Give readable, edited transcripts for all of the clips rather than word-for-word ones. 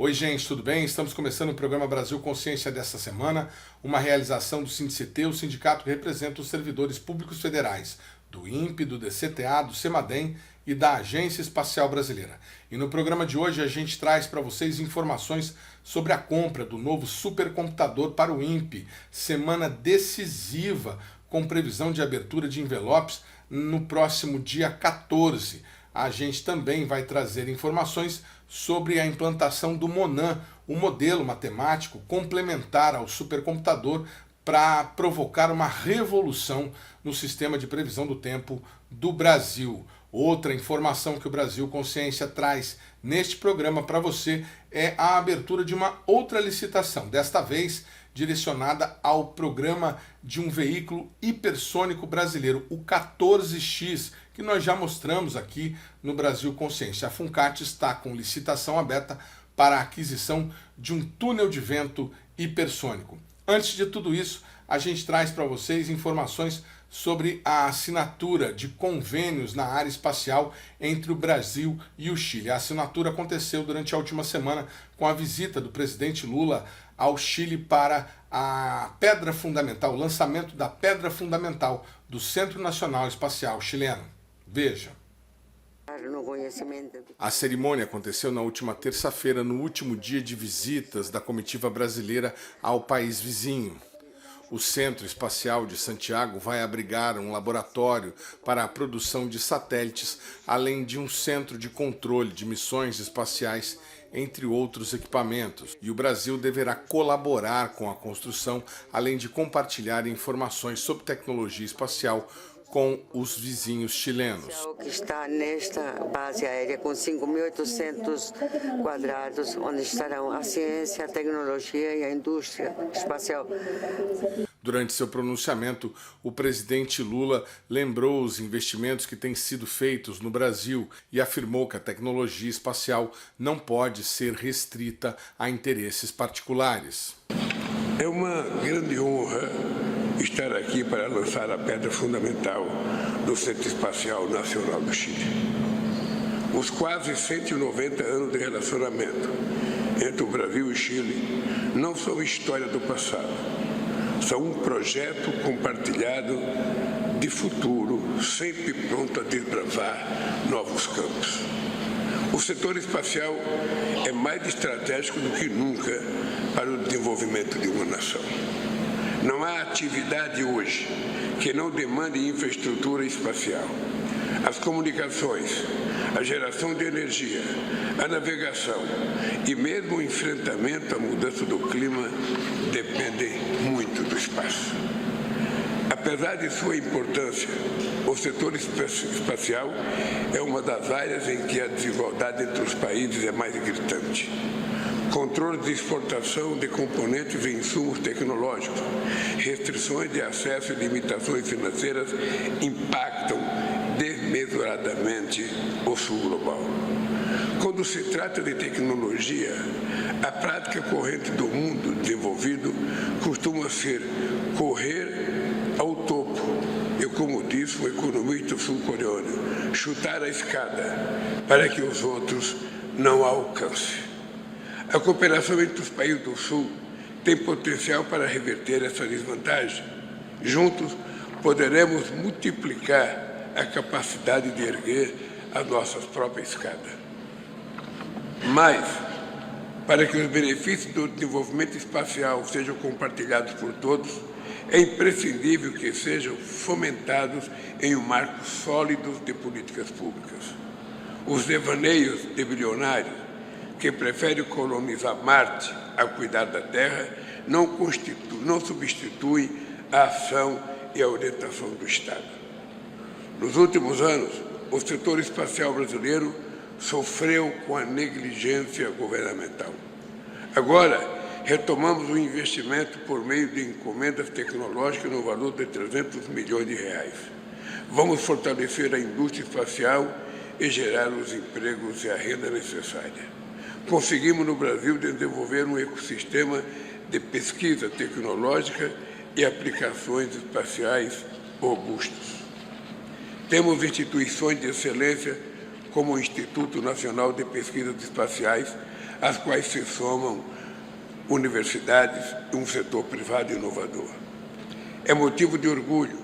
Oi gente, tudo bem? Estamos começando o programa Brasil Consciência desta semana, uma realização do SINDICT, o sindicato que representa os servidores públicos federais, do INPE, do DCTA, do CEMADEM e da Agência Espacial Brasileira. E no programa de hoje a gente traz para vocês informações sobre a compra do novo supercomputador para o INPE, semana decisiva com previsão de abertura de envelopes no próximo dia 14. A gente também vai trazer informações sobre a implantação do MONAN, um modelo matemático complementar ao supercomputador para provocar uma revolução no sistema de previsão do tempo do Brasil. Outra informação que o Brasil Consciência traz neste programa para você é a abertura de uma outra licitação, desta vez direcionada ao programa de um veículo hipersônico brasileiro, o 14X, que nós já mostramos aqui no Brasil Consciência. A Funcat está com licitação aberta para a aquisição de um túnel de vento hipersônico. Antes de tudo isso, a gente traz para vocês informações sobre a assinatura de convênios na área espacial entre o Brasil e o Chile. A assinatura aconteceu durante a última semana com a visita do presidente Lula ao Chile para a pedra fundamental, o lançamento da pedra fundamental do Centro Nacional Espacial Chileno. Veja. A cerimônia aconteceu na última terça-feira, no último dia de visitas da comitiva brasileira ao país vizinho. O Centro Espacial de Santiago vai abrigar um laboratório para a produção de satélites, além de um centro de controle de missões espaciais, entre outros equipamentos. E o Brasil deverá colaborar com a construção, além de compartilhar informações sobre tecnologia espacial com os vizinhos chilenos. Que está nesta base aérea com 5.800 quadrados, onde estarão a ciência, a tecnologia e a indústria espacial. Durante seu pronunciamento, o presidente Lula lembrou os investimentos que têm sido feitos no Brasil e afirmou que a tecnologia espacial não pode ser restrita a interesses particulares. É uma grande honra estar aqui para lançar a pedra fundamental do Centro Espacial Nacional do Chile. Os quase 190 anos de relacionamento entre o Brasil e o Chile não são história do passado, são um projeto compartilhado de futuro, sempre pronto a desbravar novos campos. O setor espacial é mais estratégico do que nunca para o desenvolvimento de uma nação. Não há atividade hoje que não demande infraestrutura espacial. As comunicações, a geração de energia, a navegação e mesmo o enfrentamento à mudança do clima dependem muito do espaço. Apesar de sua importância, o setor espacial é uma das áreas em que a desigualdade entre os países é mais gritante. Controle de exportação de componentes e insumos tecnológicos, restrições de acesso e limitações financeiras impactam desmesuradamente o sul global. Quando se trata de tecnologia, a prática corrente do mundo desenvolvido costuma ser correr ao topo. E como disse o economista sul-coreano, chutar a escada para que os outros não a alcancem. A cooperação entre os países do Sul tem potencial para reverter essa desvantagem. Juntos, poderemos multiplicar a capacidade de erguer as nossas próprias escadas. Mas, para que os benefícios do desenvolvimento espacial sejam compartilhados por todos, é imprescindível que sejam fomentados em um marco sólido de políticas públicas. Os devaneios de bilionários que prefere colonizar Marte a cuidar da Terra, não substitui a ação e a orientação do Estado. Nos últimos anos, o setor espacial brasileiro sofreu com a negligência governamental. Agora, retomamos o investimento por meio de encomendas tecnológicas no valor de 300 milhões de reais. Vamos fortalecer a indústria espacial e gerar os empregos e a renda necessária. Conseguimos no Brasil desenvolver um ecossistema de pesquisa tecnológica e aplicações espaciais robustos. Temos instituições de excelência como o Instituto Nacional de Pesquisas Espaciais, às quais se somam universidades e um setor privado inovador. É motivo de orgulho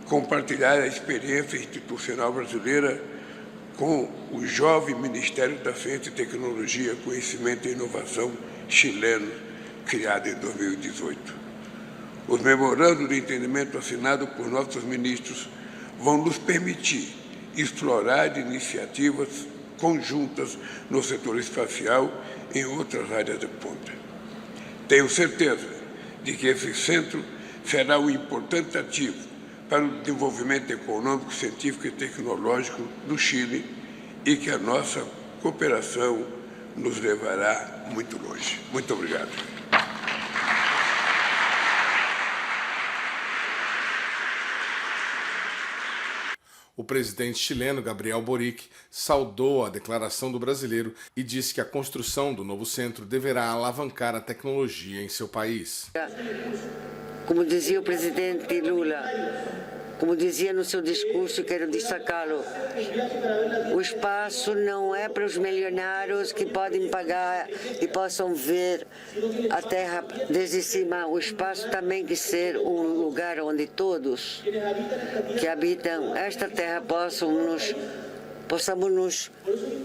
compartilhar a experiência institucional brasileira com o jovem Ministério da Ciência e Tecnologia, Conhecimento e Inovação chileno, criado em 2018. Os memorandos de entendimento assinados por nossos ministros vão nos permitir explorar iniciativas conjuntas no setor espacial e em outras áreas de ponta. Tenho certeza de que esse centro será um importante ativo para o desenvolvimento econômico, científico e tecnológico do Chile e que a nossa cooperação nos levará muito longe. Muito obrigado. O presidente chileno, Gabriel Boric, saudou a declaração do brasileiro e disse que a construção do novo centro deverá alavancar a tecnologia em seu país. Como dizia o presidente Lula, como dizia no seu discurso, quero destacá-lo, o espaço não é para os milionários que podem pagar e possam ver a Terra desde cima. O espaço também tem que ser um lugar onde todos que habitam esta Terra possamos nos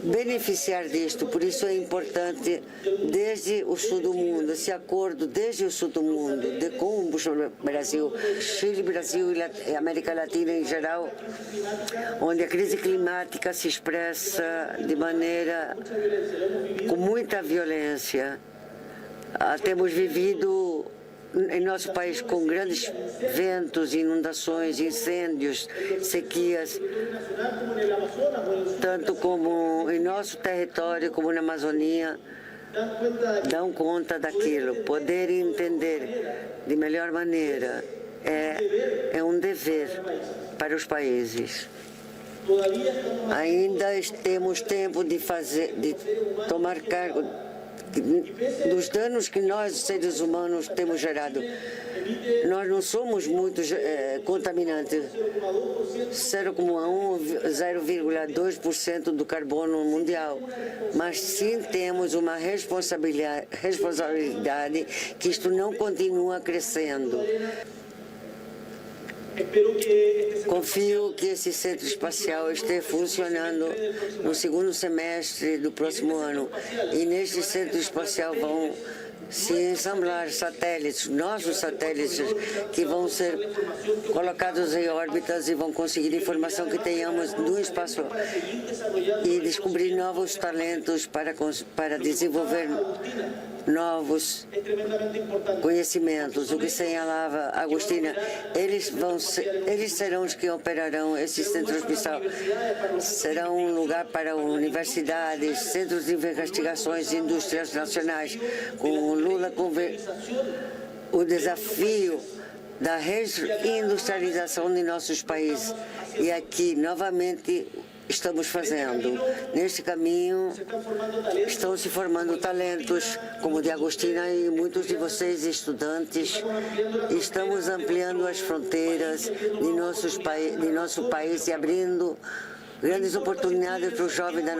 beneficiar disto. Por isso é importante, desde o sul do mundo, esse acordo desde o sul do mundo, com o Brasil, Chile, Brasil e América Latina em geral, onde a crise climática se expressa de maneira com muita violência. Temos vivido em nosso país com grandes ventos, inundações, incêndios, sequias, tanto como em nosso território como na Amazônia, dão conta daquilo. Poder entender de melhor maneira é um dever para os países. Ainda temos tempo de tomar cargo dos danos que nós, seres humanos, temos gerado. Nós não somos muito contaminantes, 0,2% do carbono mundial, mas sim temos uma responsabilidade que isto não continua crescendo. Confio que esse centro espacial esteja funcionando no segundo semestre do próximo ano. E neste centro espacial vão se ensamblar satélites, nossos satélites, que vão ser colocados em órbitas e vão conseguir informação que tenhamos no espaço e descobrir novos talentos para desenvolver novos conhecimentos. O que señalava Agostina, eles serão os que operarão esse centro espacial. Será um lugar para universidades, centros de investigações e indústrias nacionais. Com o Lula, o desafio da reindustrialização de nossos países. E aqui, novamente, estamos fazendo. Neste caminho, estão se formando talentos, como o de Agostina e muitos de vocês, estudantes. Estamos ampliando as fronteiras de nosso país e abrindo grandes oportunidades para os jovens da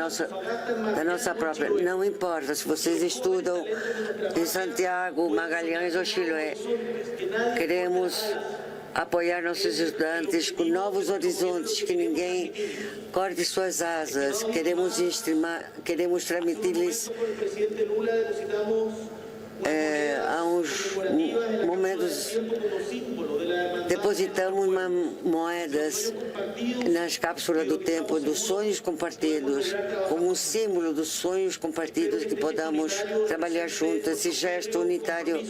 nossa própria. Não importa se vocês estudam em Santiago, Magalhães ou Chiloé. Queremos apoiar nossos estudantes com novos horizontes, que ninguém corte suas asas. Queremos transmitir-lhes há uns momentos depositamos moedas nas cápsulas do tempo dos sonhos compartidos, como um símbolo dos sonhos compartidos, que podamos trabalhar juntos. Esse gesto unitário,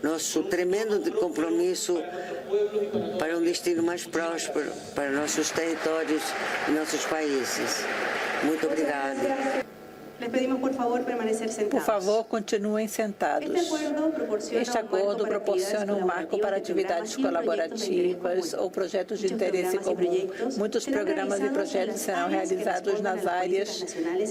nosso tremendo compromisso para um destino mais próspero para nossos territórios e nossos países. Muito obrigada. Les pedimos, por favor, permanecer sentados. Por favor, continuem sentados. Este acordo proporciona um marco para atividades colaborativas ou projetos de interesse comum. Muitos programas e projetos serão realizados nas áreas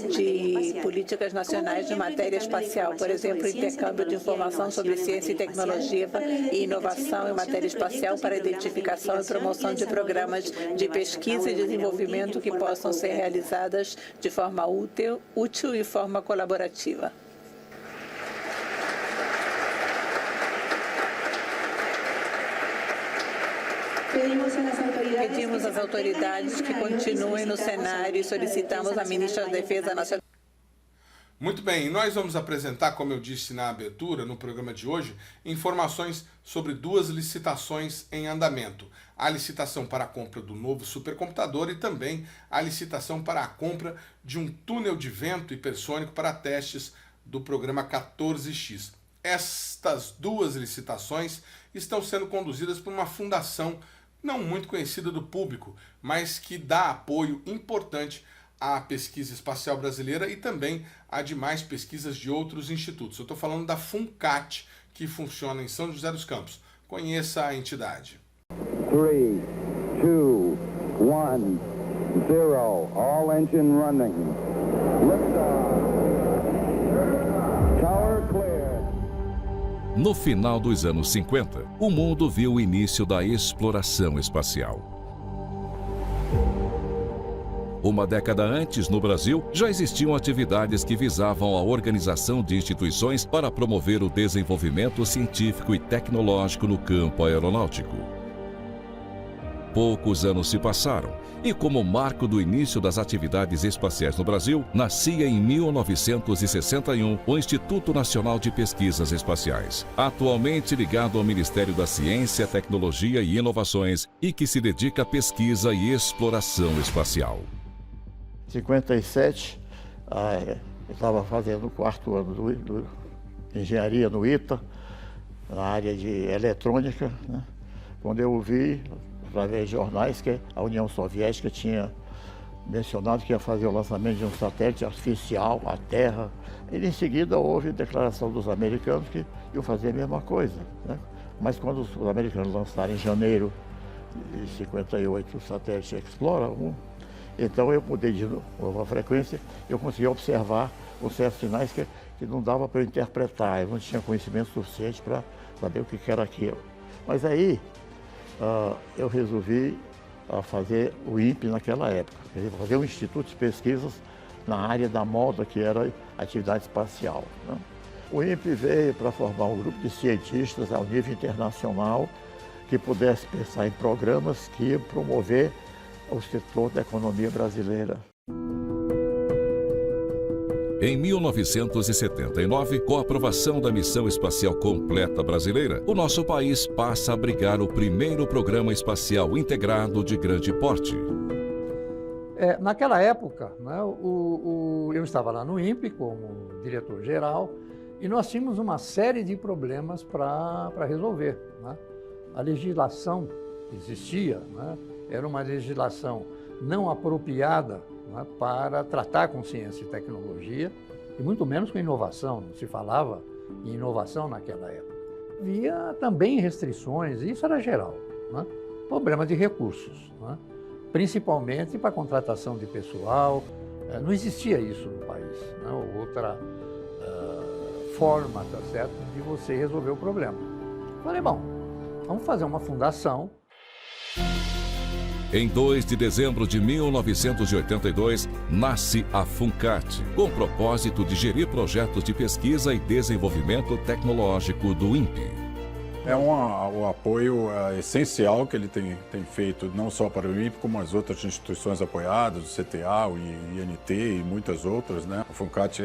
de políticas nacionais de matéria espacial, por exemplo, intercâmbio de informação sobre ciência e tecnologia e inovação em matéria espacial para identificação e promoção de programas de pesquisa e desenvolvimento que possam ser realizadas de forma útil e forma colaborativa. Pedimos às autoridades que continuem no cenário e solicitamos à ministra da Defesa Nacional. Muito bem, nós vamos apresentar, como eu disse na abertura, no programa de hoje, informações sobre 2 licitações em andamento. A licitação para a compra do novo supercomputador e também a licitação para a compra de um túnel de vento hipersônico para testes do programa 14X. Estas 2 licitações estão sendo conduzidas por uma fundação não muito conhecida do público, mas que dá apoio importante à pesquisa espacial brasileira e também a demais pesquisas de outros institutos. Eu estou falando da FUNCAT, que funciona em São José dos Campos. Conheça a entidade. 3, 2, 1, 0. All engine running. Liftoff. Tower clear. No final dos anos 50, o mundo viu o início da exploração espacial. Uma década antes, no Brasil, já existiam atividades que visavam a organização de instituições para promover o desenvolvimento científico e tecnológico no campo aeronáutico. Poucos anos se passaram e, como marco do início das atividades espaciais no Brasil, nascia em 1961 o Instituto Nacional de Pesquisas Espaciais, atualmente ligado ao Ministério da Ciência, Tecnologia e Inovações e que se dedica à pesquisa e exploração espacial. Em 57, eu estava fazendo o 4º ano de engenharia no ITA, na área de eletrônica, né? Quando eu ouvi, através de jornais, que a União Soviética tinha mencionado que ia fazer o lançamento de um satélite artificial à Terra. E em seguida houve a declaração dos americanos que iam fazer a mesma coisa, né? Mas quando os americanos lançaram em janeiro de 58 o satélite Explorer 1, então eu mudei de novo a frequência, eu consegui observar os certos sinais que não dava para eu interpretar, eu não tinha conhecimento suficiente para saber o que era aquilo. Mas aí eu resolvi fazer o INPE naquela época, quer dizer, fazer um instituto de pesquisas na área da moda, que era a atividade espacial, né? O INPE veio para formar um grupo de cientistas ao nível internacional que pudesse pensar em programas que iam promover o setor da economia brasileira. Em 1979, com a aprovação da Missão Espacial Completa Brasileira, o nosso país passa a abrigar o primeiro programa espacial integrado de grande porte. Naquela época, né, eu estava lá no INPE como diretor-geral e nós tínhamos uma série de problemas para resolver, né? A legislação que existia, né, era uma legislação não apropriada, né, para tratar com ciência e tecnologia, e muito menos com inovação. Não se falava em inovação naquela época. Havia também restrições, e isso era geral, né? Problema de recursos, né? Principalmente para a contratação de pessoal. Não existia isso no país, né? Outra forma, tá certo, de você resolver o problema. Falei, bom, vamos fazer uma fundação. Em 2 de dezembro de 1982, nasce a FUNCAT, com o propósito de gerir projetos de pesquisa e desenvolvimento tecnológico do INPE. É um apoio essencial que ele tem feito, não só para o INPE, como as outras instituições apoiadas, o CTA, o INT e muitas outras, né? A FUNCAT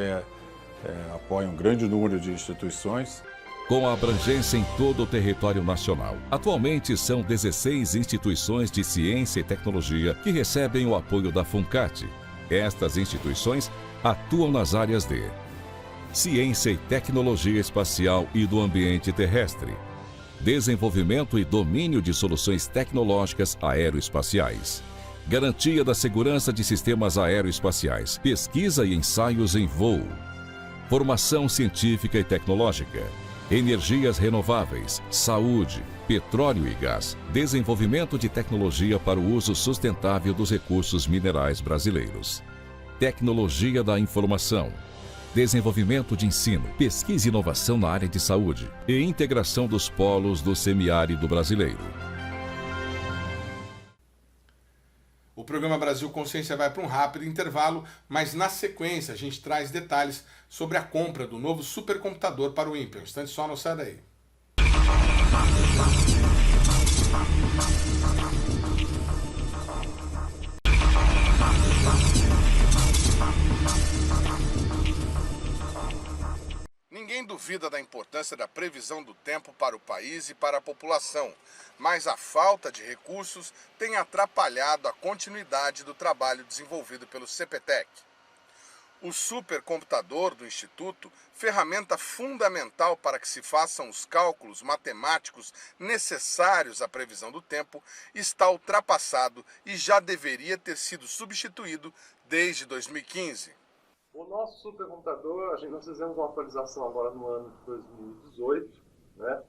apoia um grande número de instituições. Com a abrangência em todo o território nacional. Atualmente são 16 instituições de ciência e tecnologia que recebem o apoio da FUNCAT. Estas instituições atuam nas áreas de ciência e tecnologia espacial e do ambiente terrestre, desenvolvimento e domínio de soluções tecnológicas aeroespaciais, Garantia da segurança de sistemas aeroespaciais. Pesquisa e ensaios em voo. Formação científica e tecnológica. Energias renováveis, saúde, petróleo e gás, desenvolvimento de tecnologia para o uso sustentável dos recursos minerais brasileiros. Tecnologia da informação, desenvolvimento de ensino, pesquisa e inovação na área de saúde e integração dos polos do semiárido brasileiro. O programa Brasil Consciência vai para um rápido intervalo, mas na sequência a gente traz detalhes sobre a compra do novo supercomputador para o INPE. Um instante só, não sai daí. Ninguém duvida da importância da previsão do tempo para o país e para a população, mas a falta de recursos tem atrapalhado a continuidade do trabalho desenvolvido pelo CPTEC. O supercomputador do Instituto, ferramenta fundamental para que se façam os cálculos matemáticos necessários à previsão do tempo, está ultrapassado e já deveria ter sido substituído desde 2015. O nosso supercomputador, nós fizemos uma atualização agora no ano de 2018, né?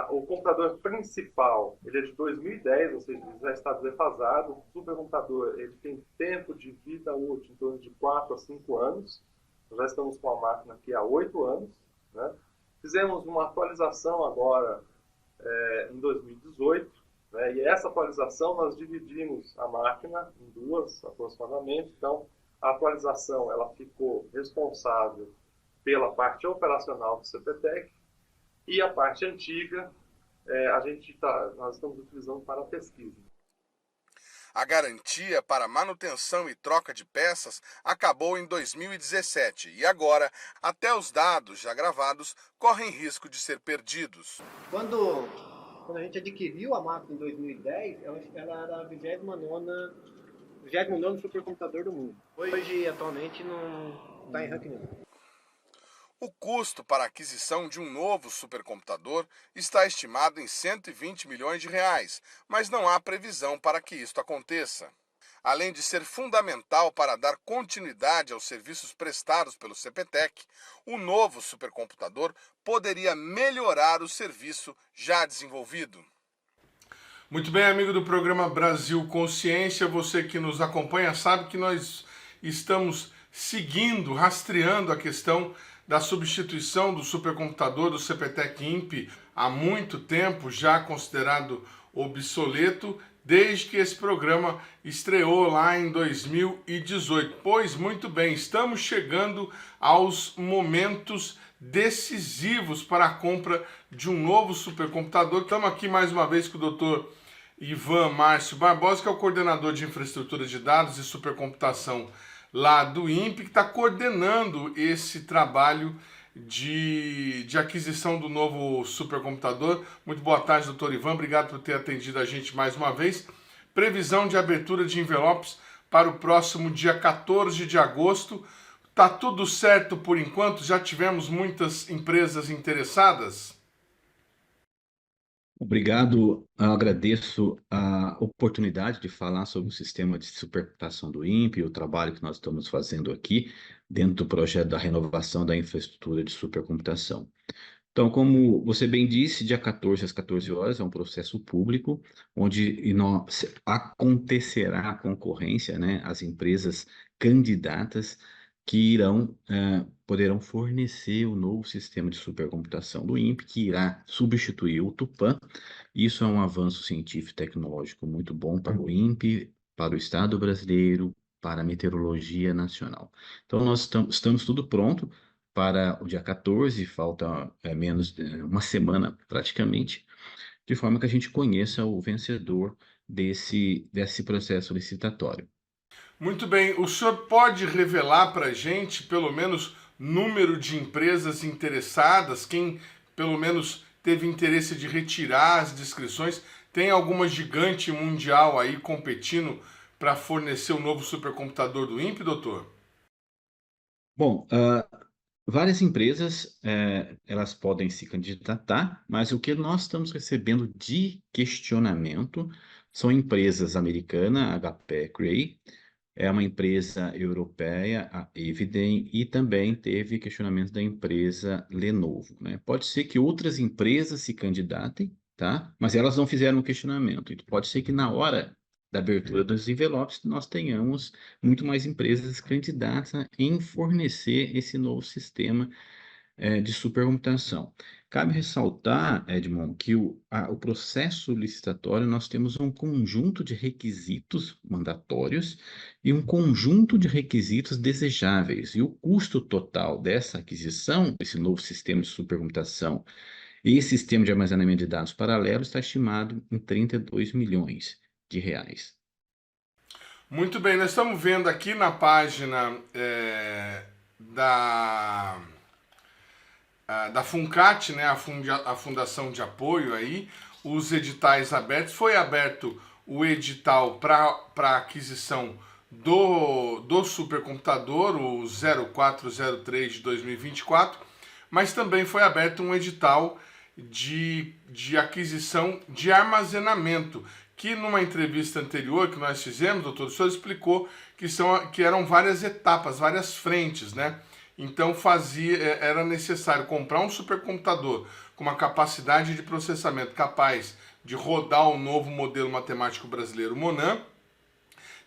O computador principal, ele é de 2010, ou seja, ele já está defasado. O supercomputador, ele tem tempo de vida útil em torno de 4 a 5 anos. Nós já estamos com a máquina aqui há 8 anos, né? Fizemos uma atualização agora em 2018, né? E essa atualização nós dividimos a máquina em duas aproximadamente. Então, a atualização ela ficou responsável pela parte operacional do CPTEC e a parte antiga nós estamos utilizando para a pesquisa. A garantia para manutenção e troca de peças acabou em 2017 e agora até os dados já gravados correm risco de ser perdidos. Quando a gente adquiriu a máquina em 2010, ela era a 29º supercomputador do mundo. Hoje, atualmente, não está em ranking nenhum. O custo para a aquisição de um novo supercomputador está estimado em 120 milhões de reais, mas não há previsão para que isto aconteça. Além de ser fundamental para dar continuidade aos serviços prestados pelo CPTEC, o novo supercomputador poderia melhorar o serviço já desenvolvido. Muito bem, amigo do programa Brasil Consciência, você que nos acompanha sabe que nós estamos seguindo, rastreando a questão da substituição do supercomputador do CPTEC INPE há muito tempo, já considerado obsoleto, desde que esse programa estreou lá em 2018. Pois muito bem, estamos chegando aos momentos decisivos para a compra de um novo supercomputador. Estamos aqui mais uma vez com o Dr. Ivan Márcio Barbosa, que é o coordenador de infraestrutura de dados e supercomputação lá do INPE, que está coordenando esse trabalho de aquisição do novo supercomputador. Muito boa tarde, doutor Ivan, obrigado por ter atendido a gente mais uma vez. Previsão de abertura de envelopes para o próximo dia 14 de agosto. Tá tudo certo por enquanto? Já tivemos muitas empresas interessadas? Obrigado, eu agradeço a oportunidade de falar sobre o sistema de supercomputação do INPE e o trabalho que nós estamos fazendo aqui dentro do projeto da renovação da infraestrutura de supercomputação. Então, como você bem disse, dia 14 às 14 horas é um processo público, onde acontecerá a concorrência, né, as empresas candidatas que poderão fornecer o novo sistema de supercomputação do INPE, que irá substituir o Tupã. Isso é um avanço científico e tecnológico muito bom para o INPE, para o Estado brasileiro, para a meteorologia nacional. Então, nós estamos tudo pronto para o dia 14, falta menos de uma semana praticamente, de forma que a gente conheça o vencedor desse processo licitatório. Muito bem, o senhor pode revelar para a gente, pelo menos, número de empresas interessadas, quem, pelo menos, teve interesse de retirar as inscrições? Tem alguma gigante mundial aí competindo para fornecer o novo supercomputador do INPE, doutor? Bom, várias empresas, elas podem se candidatar, mas o que nós estamos recebendo de questionamento são empresas americanas, a HP Cray, é uma empresa europeia, a Eviden, e também teve questionamento da empresa Lenovo, né? Pode ser que outras empresas se candidatem, tá? Mas elas não fizeram um questionamento. Então, pode ser que na hora da abertura dos envelopes nós tenhamos muito mais empresas candidatas em fornecer esse novo sistema de supercomputação. Cabe ressaltar, Edmond, que o processo licitatório nós temos um conjunto de requisitos mandatórios e um conjunto de requisitos desejáveis. E o custo total dessa aquisição, esse novo sistema de supercomputação e sistema de armazenamento de dados paralelo, está estimado em 32 milhões de reais. Muito bem, nós estamos vendo aqui na página da FUNCAT, né, a Fundação de Apoio aí, os editais abertos. Foi aberto o edital para aquisição do supercomputador, o 0403 de 2024, mas também foi aberto um edital de aquisição de armazenamento, que numa entrevista anterior que nós fizemos, doutor, o senhor explicou que eram várias etapas, várias frentes, né? Então era necessário comprar um supercomputador com uma capacidade de processamento capaz de rodar o novo modelo matemático brasileiro Monan.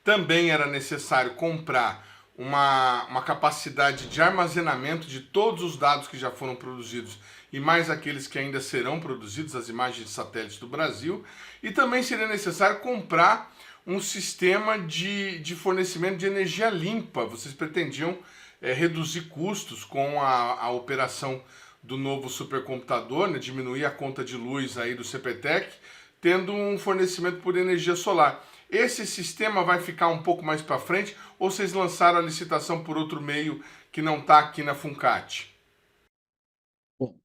Também era necessário comprar uma capacidade de armazenamento de todos os dados que já foram produzidos e mais aqueles que ainda serão produzidos, as imagens de satélites do Brasil. E também seria necessário comprar um sistema de fornecimento de energia limpa. Vocês pretendiam reduzir custos com a operação do novo supercomputador, né, diminuir a conta de luz aí do CPTEC, tendo um fornecimento por energia solar. Esse sistema vai ficar um pouco mais para frente ou vocês lançaram a licitação por outro meio que não está aqui na FUNCAT? Bom,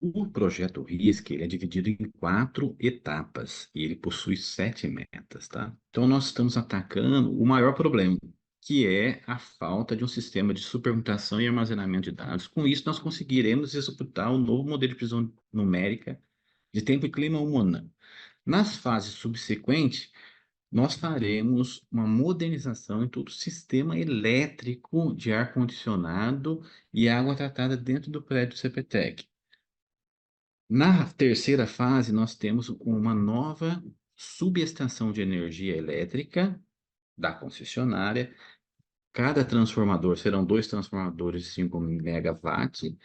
o projeto RISC ele é dividido em 4 etapas e ele possui 7 metas, tá? Então nós estamos atacando o maior problema, que é a falta de um sistema de supercomputação e armazenamento de dados. Com isso, nós conseguiremos executar o novo modelo de precisão numérica de tempo e clima Monan. Nas fases subsequentes, nós faremos uma modernização em todo o sistema elétrico de ar-condicionado e água tratada dentro do prédio CPTEC. Na terceira fase, nós temos uma nova subestação de energia elétrica da concessionária. Cada transformador serão 2 transformadores de 5 megawatts.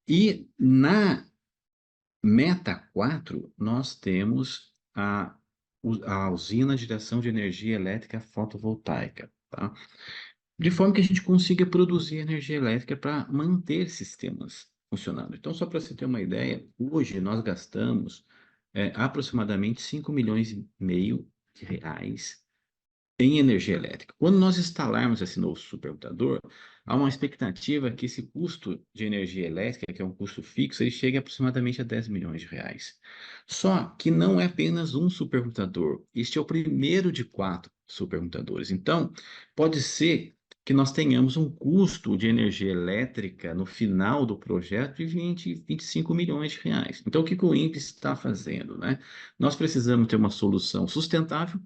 E na meta 4, nós temos a usina de geração de energia elétrica fotovoltaica, tá? De forma que a gente consiga produzir energia elétrica para manter sistemas funcionando. Então, só para você ter uma ideia, hoje nós gastamos aproximadamente 5 milhões e meio de reais em energia elétrica. Quando nós instalarmos esse novo supercomputador, há uma expectativa que esse custo de energia elétrica, que é um custo fixo, ele chegue aproximadamente a 10 milhões de reais. Só que não é apenas um supercomputador. Este é o primeiro de 4 supercomputadores. Então, pode ser que nós tenhamos um custo de energia elétrica no final do projeto de 25 milhões de reais. Então, o que o INPE está fazendo, né? Nós precisamos ter uma solução sustentável,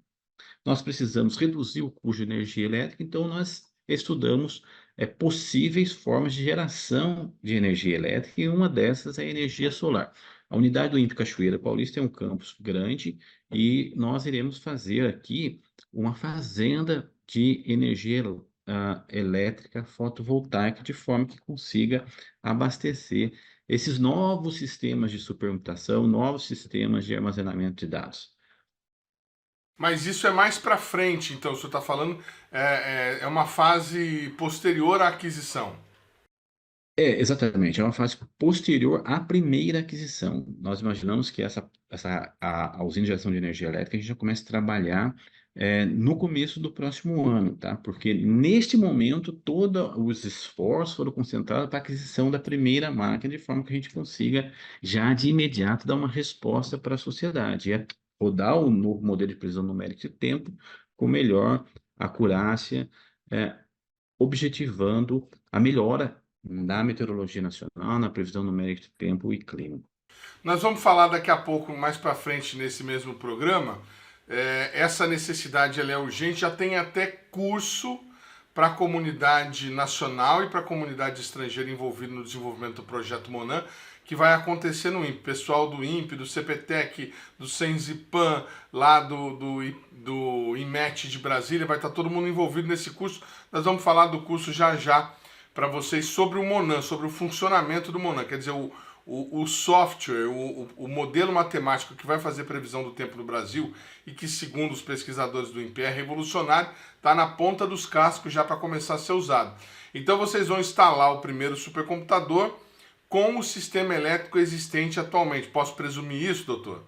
nós precisamos reduzir o custo de energia elétrica, então nós estudamos possíveis formas de geração de energia elétrica, e uma dessas é a energia solar. A unidade do INPE Cachoeira Paulista é um campus grande e nós iremos fazer aqui uma fazenda de energia elétrica fotovoltaica, de forma que consiga abastecer esses novos sistemas de supercomputação, novos sistemas de armazenamento de dados. Mas isso é mais para frente, então, o senhor está falando, é uma fase posterior à aquisição. Exatamente, é uma fase posterior à primeira aquisição. Nós imaginamos que a usina de geração de energia elétrica a gente já começa a trabalhar no começo do próximo ano, tá? Porque neste momento todos os esforços foram concentrados para a aquisição da primeira máquina, de forma que a gente consiga já de imediato dar uma resposta para a sociedade. Rodar o novo modelo de precisão numérica de tempo com melhor acurácia, objetivando a melhora na meteorologia nacional, na previsão numérica de tempo e clima. Nós vamos falar daqui a pouco, mais para frente, nesse mesmo programa, essa necessidade ela é urgente, já tem até curso para a comunidade nacional e para a comunidade estrangeira envolvida no desenvolvimento do projeto Monan, que vai acontecer no INPE. Pessoal do INPE, do CPTEC, do Senzipan, lá do IMET de Brasília, vai estar todo mundo envolvido nesse curso. Nós vamos falar do curso já já para vocês sobre o Monan, sobre o funcionamento do Monan, quer dizer, o software, o modelo matemático que vai fazer previsão do tempo no Brasil e que, segundo os pesquisadores do INPE, é revolucionário, está na ponta dos cascos já para começar a ser usado. Então vocês vão instalar o primeiro supercomputador com o sistema elétrico existente atualmente. Posso presumir isso, doutor?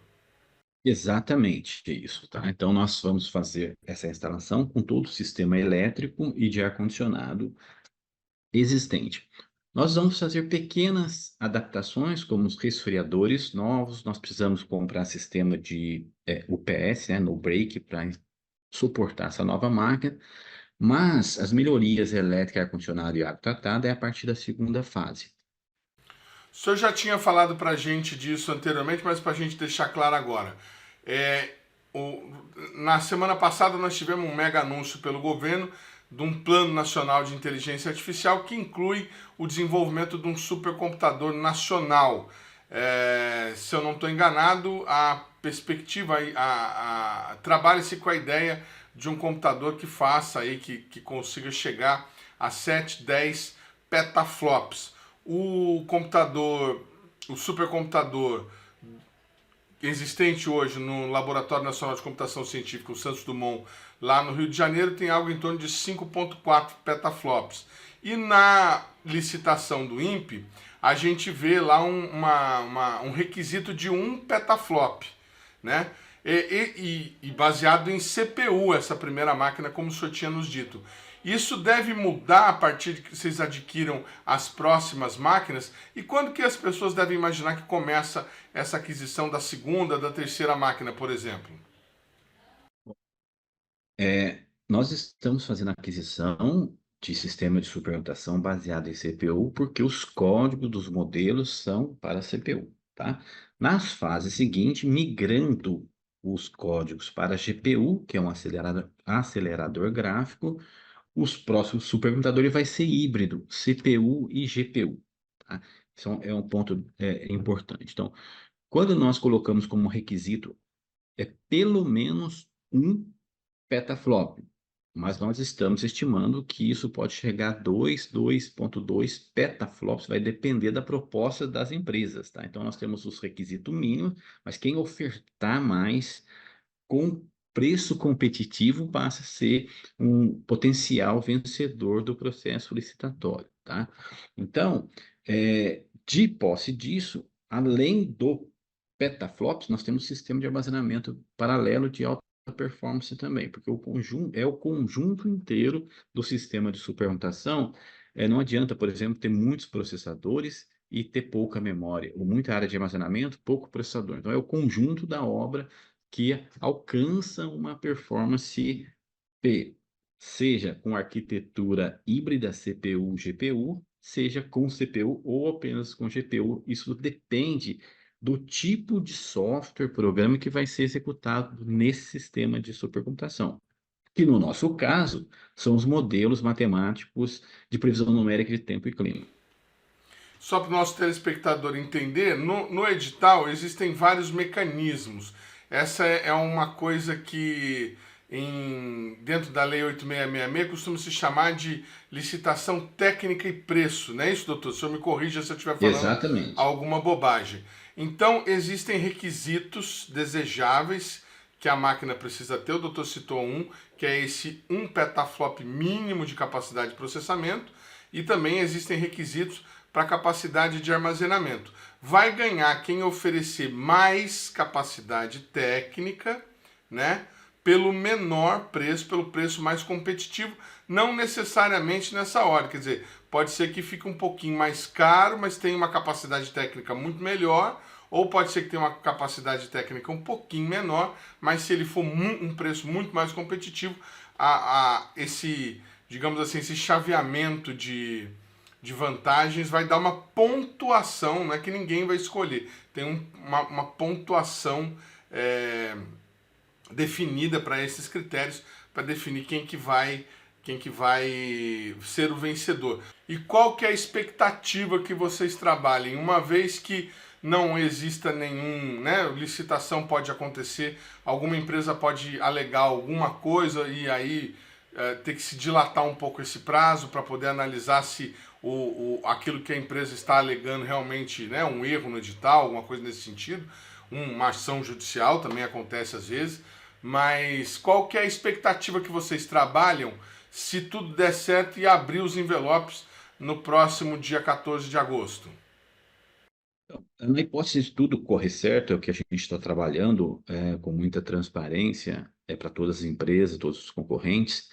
Exatamente isso, tá? Então nós vamos fazer essa instalação com todo o sistema elétrico e de ar-condicionado existente. Nós vamos fazer pequenas adaptações, como os resfriadores novos. Nós precisamos comprar sistema de UPS, né, no break, para suportar essa nova máquina. Mas as melhorias elétrica, ar-condicionado e água tratada é a partir da segunda fase. O senhor já tinha falado para a gente disso anteriormente, mas para a gente deixar claro agora. Na semana passada nós tivemos um mega anúncio pelo governo de um Plano Nacional de Inteligência Artificial que inclui o desenvolvimento de um supercomputador nacional. Se eu não estou enganado, a perspectiva, trabalha-se com a ideia de um computador que faça aí, que consiga chegar a 7, 10 petaflops. O supercomputador existente hoje no Laboratório Nacional de Computação Científica, o Santos Dumont, lá no Rio de Janeiro, tem algo em torno de 5,4 petaflops. E na licitação do INPE, a gente vê lá um requisito de 1 petaflop, né? E baseado em CPU, essa primeira máquina, como o senhor tinha nos dito. Isso deve mudar a partir de que vocês adquiram as próximas máquinas? E quando que as pessoas devem imaginar que começa essa aquisição da segunda, da terceira máquina, por exemplo? Nós estamos fazendo a aquisição de sistema de supercomputação baseado em CPU, porque os códigos dos modelos são para CPU, tá? Nas fases seguintes, migrando os códigos para GPU, que é um acelerador gráfico, os próximos supercomputadores vai ser híbrido, CPU e GPU, tá? Isso é um ponto importante. Então, quando nós colocamos como requisito, pelo menos 1 petaflop, mas nós estamos estimando que isso pode chegar a 2,2 petaflops, vai depender da proposta das empresas, tá? Então, nós temos os requisitos mínimos, mas quem ofertar mais com preço competitivo passa a ser um potencial vencedor do processo licitatório, tá? Então, de posse disso, além do petaflops, nós temos sistema de armazenamento paralelo de alta performance também, porque o conjunto inteiro do sistema de supercomputação. Não adianta, por exemplo, ter muitos processadores e ter pouca memória, ou muita área de armazenamento, pouco processador. Então, é o conjunto da obra que alcança uma performance seja com arquitetura híbrida CPU-GPU, seja com CPU ou apenas com GPU. Isso depende do tipo de software, programa que vai ser executado nesse sistema de supercomputação, que no nosso caso são os modelos matemáticos de previsão numérica de tempo e clima. Só para o nosso telespectador entender, no edital existem vários mecanismos. Essa é uma coisa que dentro da Lei 8666 costuma se chamar de licitação técnica e preço, não é isso, doutor? O senhor me corrija se eu estiver falando Exatamente. Alguma bobagem. Então, existem requisitos desejáveis que a máquina precisa ter. O doutor citou que é esse 1 petaflop mínimo de capacidade de processamento, e também existem requisitos para capacidade de armazenamento. Vai ganhar quem oferecer mais capacidade técnica, né, pelo menor preço, pelo preço mais competitivo, não necessariamente nessa ordem. Quer dizer, pode ser que fique um pouquinho mais caro, mas tenha uma capacidade técnica muito melhor, ou pode ser que tenha uma capacidade técnica um pouquinho menor, mas se ele for um preço muito mais competitivo, esse, digamos assim, esse chaveamento de vantagens vai dar uma pontuação, não é que ninguém vai escolher, tem uma pontuação definida para esses critérios, para definir quem que vai ser o vencedor. E qual que é a expectativa que vocês trabalhem, uma vez que não exista nenhum, né, licitação pode acontecer, alguma empresa pode alegar alguma coisa e aí ter que se dilatar um pouco esse prazo para poder analisar se aquilo que a empresa está alegando realmente, né, um erro no edital, alguma coisa nesse sentido, uma ação judicial também acontece às vezes, mas qual que é a expectativa que vocês trabalham se tudo der certo e abrir os envelopes no próximo dia 14 de agosto? Na hipótese de tudo correr certo, é o que a gente está trabalhando com muita transparência para todas as empresas, todos os concorrentes,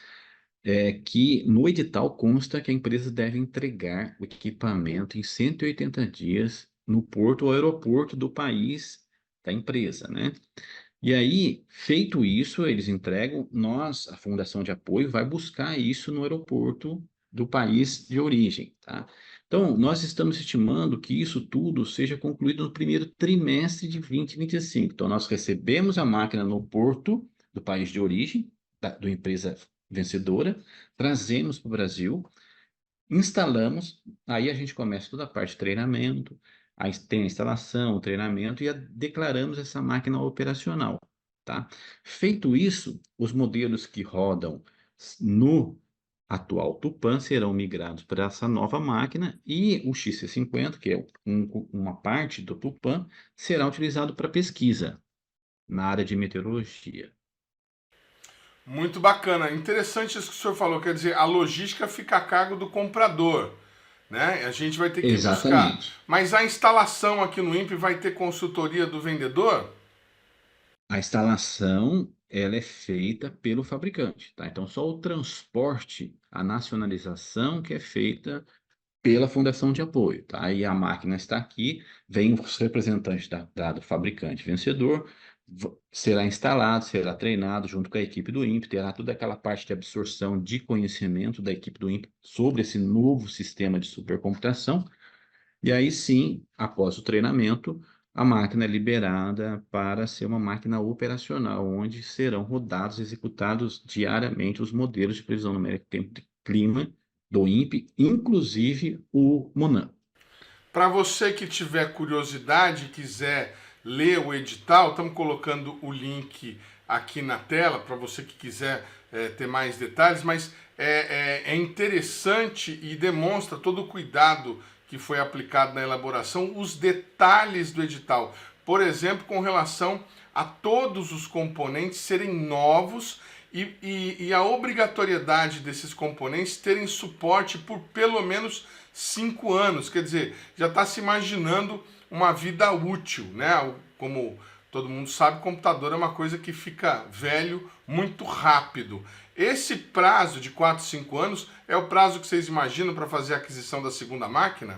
que no edital consta que a empresa deve entregar o equipamento em 180 dias no porto ou aeroporto do país da empresa, né? E aí, feito isso, eles entregam, a Fundação de Apoio, vai buscar isso no aeroporto do país de origem, tá? Então, nós estamos estimando que isso tudo seja concluído no primeiro trimestre de 2025. Então, nós recebemos a máquina no porto do país de origem, da empresa vencedora, trazemos para o Brasil, instalamos, aí a gente começa toda a parte de treinamento, aí tem a instalação, o treinamento e declaramos essa máquina operacional, tá? Feito isso, os modelos que rodam no atual Tupã serão migrados para essa nova máquina e o XC50, que é uma parte do Tupã, será utilizado para pesquisa na área de meteorologia. Muito bacana, interessante isso que o senhor falou, quer dizer, a logística fica a cargo do comprador, né? A gente vai ter que buscar. Mas a instalação aqui no INPE vai ter consultoria do vendedor? A instalação, ela é feita pelo fabricante, tá? Então, só o transporte, a nacionalização que é feita pela Fundação de Apoio, tá? Aí a máquina está aqui, vem os representantes do fabricante vencedor, será instalado, será treinado junto com a equipe do INPE, terá toda aquela parte de absorção de conhecimento da equipe do INPE sobre esse novo sistema de supercomputação, e aí sim, após o treinamento, a máquina é liberada para ser uma máquina operacional, onde serão rodados, executados diariamente os modelos de previsão numérica de tempo e clima do INPE, inclusive o MONAM. Para você que tiver curiosidade e quiser ler o edital, estamos colocando o link aqui na tela para você que quiser ter mais detalhes, mas é interessante e demonstra todo o cuidado que foi aplicado na elaboração, os detalhes do edital. Por exemplo, com relação a todos os componentes serem novos e a obrigatoriedade desses componentes terem suporte por pelo menos 5 anos. Quer dizer, já está se imaginando uma vida útil, né? Como todo mundo sabe, computador é uma coisa que fica velho muito rápido. Esse prazo de 4, 5 anos é o prazo que vocês imaginam para fazer a aquisição da segunda máquina?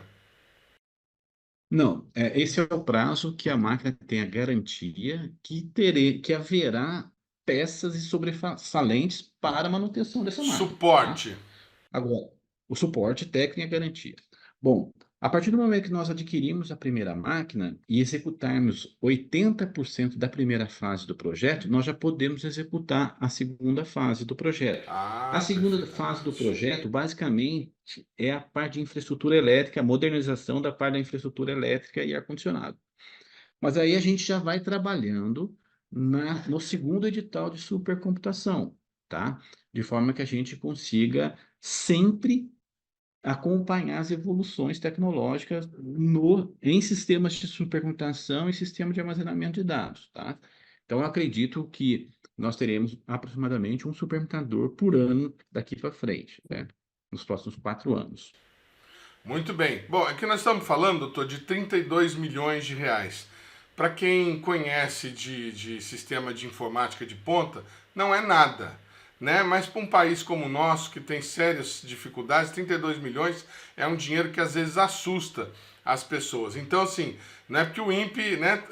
Não, esse é o prazo que a máquina tem a garantia que haverá peças e sobressalentes para a manutenção dessa máquina. Suporte. Tá? Agora, o suporte técnico e a garantia. Bom, a partir do momento que nós adquirimos a primeira máquina e executarmos 80% da primeira fase do projeto, nós já podemos executar a segunda fase do projeto. A segunda fase do projeto, basicamente, é a parte de infraestrutura elétrica, a modernização da parte da infraestrutura elétrica e ar-condicionado. Mas aí a gente já vai trabalhando no segundo edital de supercomputação, tá? De forma que a gente consiga sempre acompanhar as evoluções tecnológicas em sistemas de supercomputação e sistema de armazenamento de dados, tá? Então, eu acredito que nós teremos aproximadamente um supercomputador por ano daqui para frente, né? Nos próximos 4 anos. Muito bem. Bom, aqui nós estamos falando, doutor, de 32 milhões de reais. Para quem conhece de sistema de informática de ponta, não é nada, né? Mas para um país como o nosso, que tem sérias dificuldades, 32 milhões é um dinheiro que às vezes assusta as pessoas. Então, assim, não é porque o INPE, né,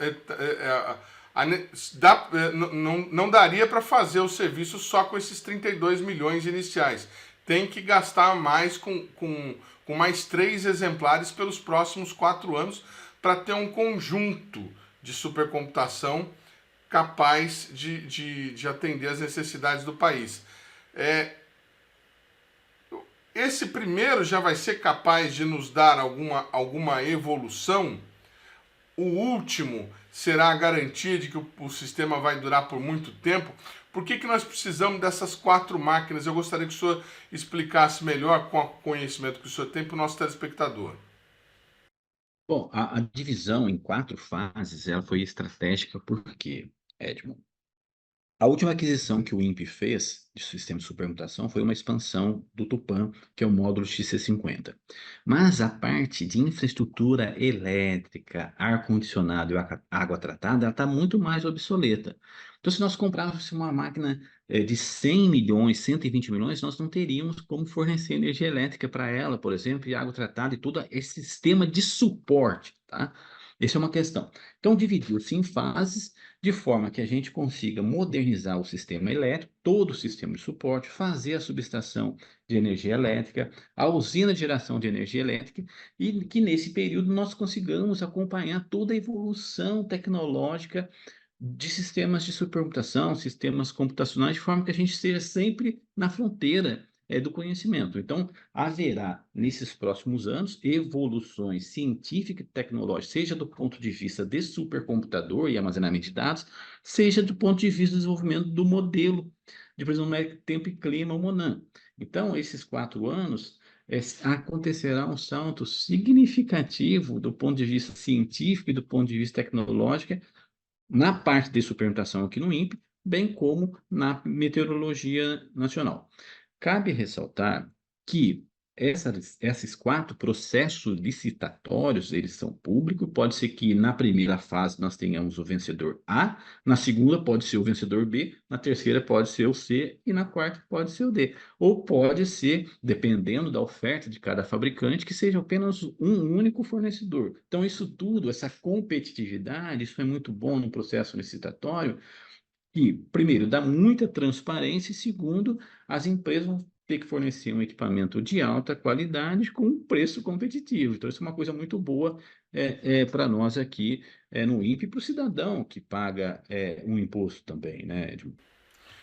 não daria para fazer o serviço só com esses 32 milhões iniciais. Tem que gastar mais com mais 3 exemplares pelos próximos 4 anos para ter um conjunto de supercomputação capaz de atender as necessidades do país. Esse primeiro já vai ser capaz de nos dar alguma evolução? O último será a garantia de que o sistema vai durar por muito tempo? Por que nós precisamos dessas 4 máquinas? Eu gostaria que o senhor explicasse melhor, com o conhecimento que o senhor tem, para o nosso telespectador. Bom, a divisão em 4 fases, ela foi estratégica por quê, Edmond? A última aquisição que o INPE fez de sistema de supercomputação foi uma expansão do Tupã, que é o módulo XC50. Mas a parte de infraestrutura elétrica, ar-condicionado e água tratada, ela está muito mais obsoleta. Então, se nós comprássemos uma máquina de 100 milhões, 120 milhões, nós não teríamos como fornecer energia elétrica para ela, por exemplo, e água tratada e todo esse sistema de suporte, tá? Essa é uma questão. Então, dividiu-se em fases, de forma que a gente consiga modernizar o sistema elétrico, todo o sistema de suporte, fazer a subestação de energia elétrica, a usina de geração de energia elétrica, e que nesse período nós consigamos acompanhar toda a evolução tecnológica de sistemas de supercomputação, sistemas computacionais, de forma que a gente esteja sempre na fronteira do conhecimento. Então, haverá, nesses próximos anos, evoluções científicas e tecnológicas, seja do ponto de vista de supercomputador e armazenamento de dados, seja do ponto de vista do desenvolvimento do modelo de previsão numérica de tempo e clima, o MONAN. Então, esses 4 anos, acontecerá um salto significativo do ponto de vista científico e do ponto de vista tecnológico, na parte de supercomputação aqui no INPE, bem como na meteorologia nacional. Cabe ressaltar que esses 4 processos licitatórios, eles são públicos. Pode ser que na primeira fase nós tenhamos o vencedor A, na segunda pode ser o vencedor B, na terceira pode ser o C e na quarta pode ser o D. Ou pode ser, dependendo da oferta de cada fabricante, que seja apenas um único fornecedor. Então isso tudo, essa competitividade, isso é muito bom no processo licitatório, que, primeiro, dá muita transparência e, segundo, as empresas vão ter que fornecer um equipamento de alta qualidade com um preço competitivo. Então, isso é uma coisa muito boa para nós aqui no INPE e para o cidadão que paga um imposto também, né, Edmond?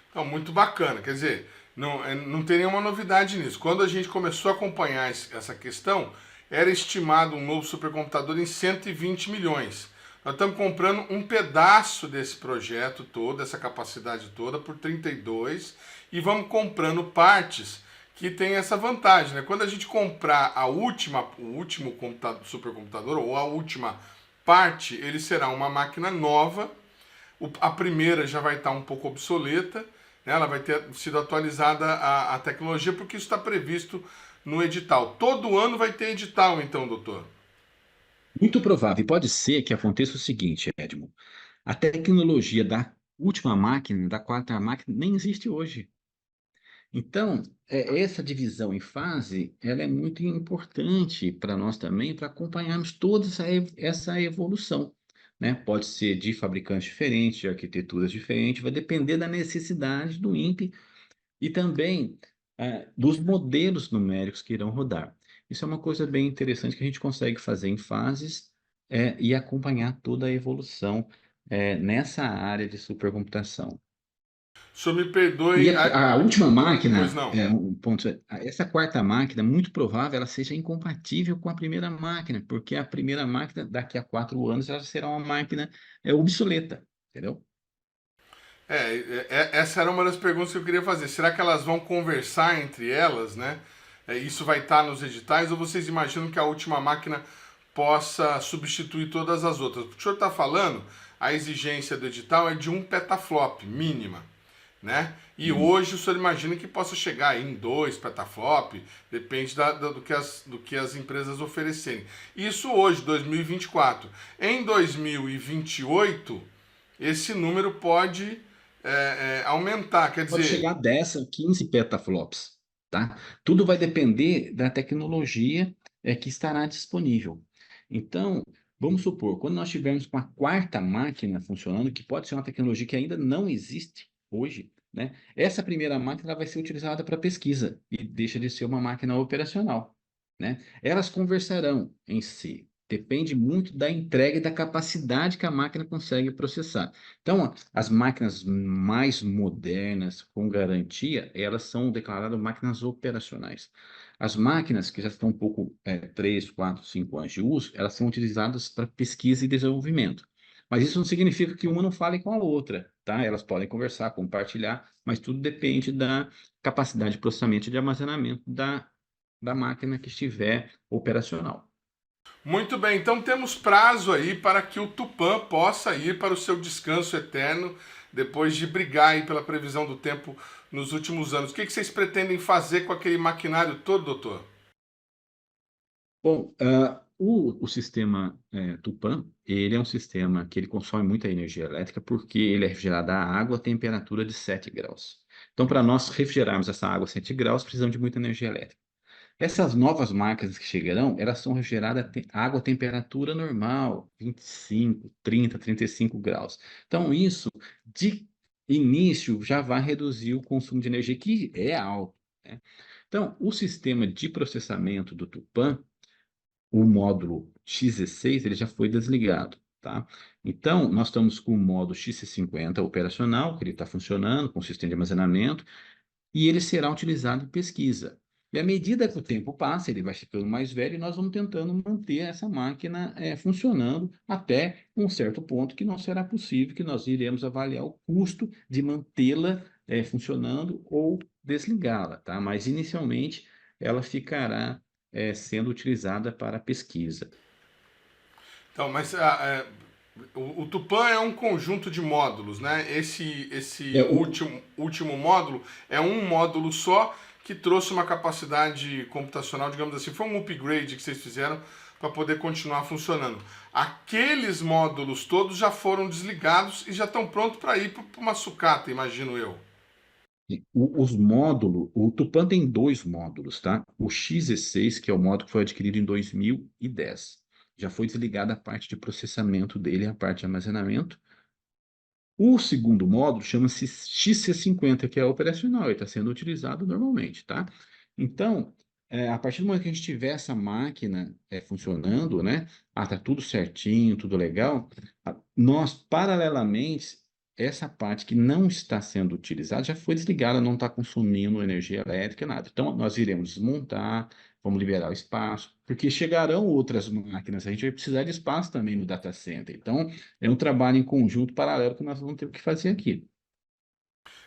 Então, muito bacana. Quer dizer, não tem nenhuma novidade nisso. Quando a gente começou a acompanhar essa questão, era estimado um novo supercomputador em 120 milhões. Nós estamos comprando um pedaço desse projeto todo, essa capacidade toda, por 32, e vamos comprando partes que tem essa vantagem, né? Quando a gente comprar o último supercomputador, ou a última parte, ele será uma máquina nova. A primeira já vai estar um pouco obsoleta, né? Ela vai ter sido atualizada a tecnologia, porque isso está previsto no edital. Todo ano vai ter edital, então, doutor? Muito provável. E pode ser que aconteça o seguinte, Edmond. A tecnologia da última máquina, da 4ª máquina, nem existe hoje. Então, essa divisão em fase, ela é muito importante para nós também, para acompanharmos toda essa evolução, né? Pode ser de fabricantes diferentes, de arquiteturas diferentes, vai depender da necessidade do INPE e também dos modelos numéricos que irão rodar. Isso é uma coisa bem interessante que a gente consegue fazer em fases e acompanhar toda a evolução nessa área de supercomputação. O senhor me perdoe... E a última máquina, Pois não. essa 4ª máquina, muito provável, ela seja incompatível com a primeira máquina, porque a primeira máquina, daqui a 4 anos, ela será uma máquina obsoleta, entendeu? Essa era uma das perguntas que eu queria fazer. Será que elas vão conversar entre elas, né? Isso vai estar nos editais, ou vocês imaginam que a última máquina possa substituir todas as outras? O que o senhor está falando, a exigência do edital é de 1 petaflop mínima, né? E hoje o senhor imagina que possa chegar aí em 2 petaflop, depende do que as empresas oferecerem. Isso hoje, 2024. Em 2028, esse número pode aumentar, quer dizer... Pode chegar a 10 ou 15 petaflops, tá? Tudo vai depender da tecnologia que estará disponível. Então, vamos supor, quando nós tivermos com a 4ª máquina funcionando, que pode ser uma tecnologia que ainda não existe hoje, né? Essa primeira máquina vai ser utilizada para pesquisa e deixa de ser uma máquina operacional, né? Elas conversarão em si, Depende muito da entrega e da capacidade que a máquina consegue processar. Então, as máquinas mais modernas, com garantia, elas são declaradas máquinas operacionais. As máquinas que já estão um pouco, 3, 4, 5 anos de uso, elas são utilizadas para pesquisa e desenvolvimento. Mas isso não significa que uma não fale com a outra, tá? Elas podem conversar, compartilhar, mas tudo depende da capacidade de processamento e de armazenamento da máquina que estiver operacional. Muito bem, então temos prazo aí para que o Tupã possa ir para o seu descanso eterno, depois de brigar aí pela previsão do tempo nos últimos anos. O que vocês pretendem fazer com aquele maquinário todo, doutor? Bom, o sistema Tupã, ele é um sistema que ele consome muita energia elétrica porque ele é refrigerado a água a temperatura de 7 graus. Então, para nós refrigerarmos essa água a 7 graus, precisamos de muita energia elétrica. Essas novas máquinas que chegarão, elas são refrigeradas a água a temperatura normal, 25, 30, 35 graus. Então, isso, de início, já vai reduzir o consumo de energia, que é alto, né? Então, o sistema de processamento do Tupã, o módulo XC6, ele já foi desligado, tá? Então, nós estamos com o módulo XC50 operacional, que ele está funcionando, com o sistema de armazenamento, e ele será utilizado em pesquisa. E à medida que o tempo passa, ele vai ficando mais velho e nós vamos tentando manter essa máquina funcionando até um certo ponto que não será possível, que nós iremos avaliar o custo de mantê-la funcionando ou desligá-la, tá? Mas inicialmente ela ficará sendo utilizada para pesquisa. Então, mas o Tupã é um conjunto de módulos, né? Esse último módulo é um módulo só, que trouxe uma capacidade computacional, digamos assim, foi um upgrade que vocês fizeram para poder continuar funcionando. Aqueles módulos todos já foram desligados e já estão prontos para ir para uma sucata, imagino eu. Os módulos, o Tupã tem 2 módulos, tá? O XE6, que é o módulo que foi adquirido em 2010. Já foi desligada a parte de processamento dele, a parte de armazenamento. O segundo módulo chama-se XC50, que é operacional, ele está sendo utilizado normalmente, tá? Então, a partir do momento que a gente tiver essa máquina funcionando, né? Tá tudo certinho, tudo legal, nós, paralelamente, essa parte que não está sendo utilizada já foi desligada, não está consumindo energia elétrica, nada. Então, nós iremos desmontar, vamos liberar o espaço, porque chegarão outras máquinas, a gente vai precisar de espaço também no data center. Então, é um trabalho em conjunto paralelo que nós vamos ter que fazer aqui.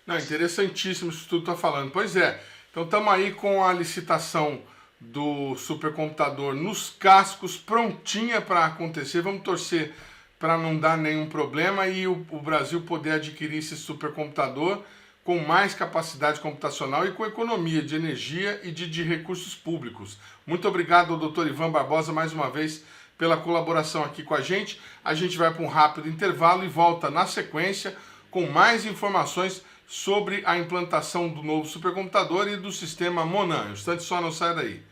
Não, interessantíssimo isso que tu está falando. Pois é, então estamos aí com a licitação do supercomputador nos cascos, prontinha para acontecer. Vamos torcer para não dar nenhum problema e o Brasil poder adquirir esse supercomputador com mais capacidade computacional e com economia de energia e de recursos públicos. Muito obrigado ao Dr. Ivan Barbosa mais uma vez pela colaboração aqui com a gente. A gente vai para um rápido intervalo e volta na sequência com mais informações sobre a implantação do novo supercomputador e do sistema Monan. Um instante só, não sai daí.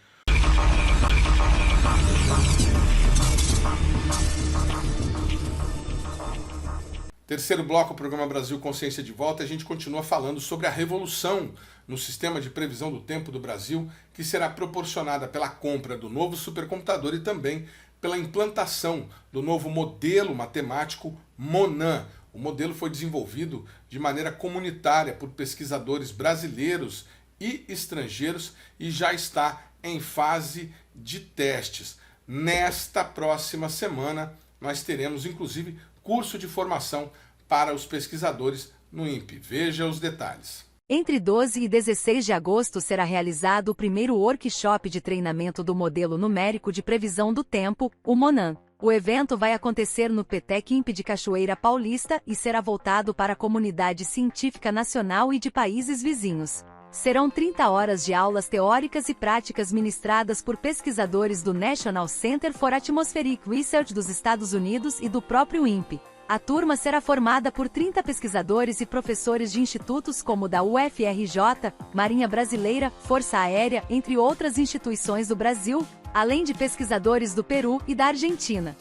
Terceiro bloco, o programa Brasil Consciência de Volta, a gente continua falando sobre a revolução no sistema de previsão do tempo do Brasil, que será proporcionada pela compra do novo supercomputador e também pela implantação do novo modelo matemático Monan. O modelo foi desenvolvido de maneira comunitária por pesquisadores brasileiros e estrangeiros e já está em fase de testes. Nesta próxima semana, nós teremos, inclusive, curso de formação para os pesquisadores no INPE. Veja os detalhes. Entre 12 e 16 de agosto será realizado o primeiro workshop de treinamento do modelo numérico de previsão do tempo, o Monan. O evento vai acontecer no PTEC INPE de Cachoeira Paulista e será voltado para a comunidade científica nacional e de países vizinhos. Serão 30 horas de aulas teóricas e práticas ministradas por pesquisadores do National Center for Atmospheric Research dos Estados Unidos e do próprio INPE. A turma será formada por 30 pesquisadores e professores de institutos como da UFRJ, Marinha Brasileira, Força Aérea, entre outras instituições do Brasil, além de pesquisadores do Peru e da Argentina.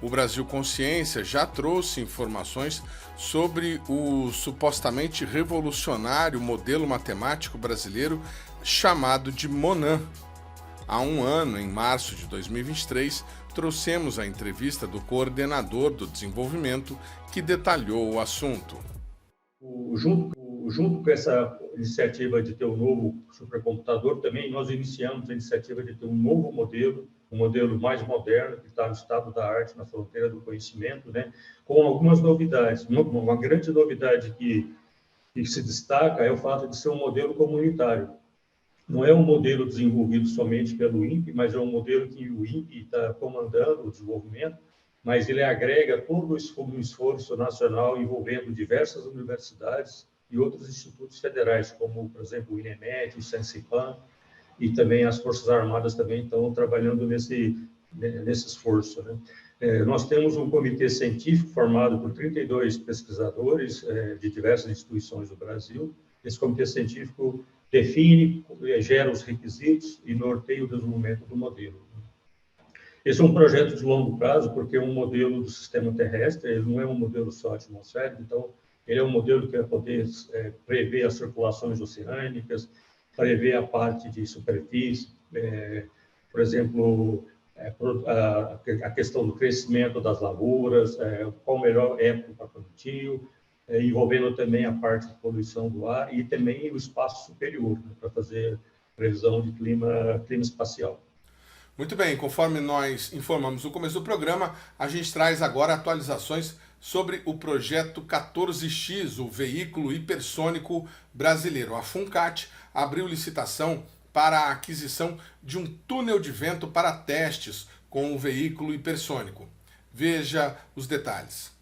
O Brasil Consciência já trouxe informações sobre o supostamente revolucionário modelo matemático brasileiro chamado de Monan. Há um ano, em março de 2023, trouxemos a entrevista do coordenador do desenvolvimento, que detalhou o assunto. Junto com essa iniciativa de ter um novo supercomputador, também nós iniciamos a iniciativa de ter um novo modelo, um modelo mais moderno, que está no estado da arte, na fronteira do conhecimento, né, com algumas novidades. Uma grande novidade que se destaca é o fato de ser um modelo comunitário. Não é um modelo desenvolvido somente pelo INPE, mas é um modelo que o INPE está comandando o desenvolvimento, mas ele agrega todo um esforço nacional envolvendo diversas universidades e outros institutos federais, como, por exemplo, o INEMET, o Sensipan, e também as Forças Armadas também estão trabalhando nesse esforço, né? Nós temos um comitê científico formado por 32 pesquisadores de diversas instituições do Brasil. Esse comitê científico define, gera os requisitos e norteia o desenvolvimento do modelo. Esse é um projeto de longo prazo, porque é um modelo do sistema terrestre, ele não é um modelo só atmosférico, então ele é um modelo que vai poder prever as circulações oceânicas, prever a parte de superfície, por exemplo, a questão do crescimento das lavouras, qual a melhor época para plantio, envolvendo também a parte de poluição do ar e também o espaço superior, né, para fazer previsão de clima espacial. Muito bem, conforme nós informamos no começo do programa, a gente traz agora atualizações sobre o projeto 14X, o veículo hipersônico brasileiro. A FUNCAT abriu licitação para a aquisição de um túnel de vento para testes com o veículo hipersônico. Veja os detalhes.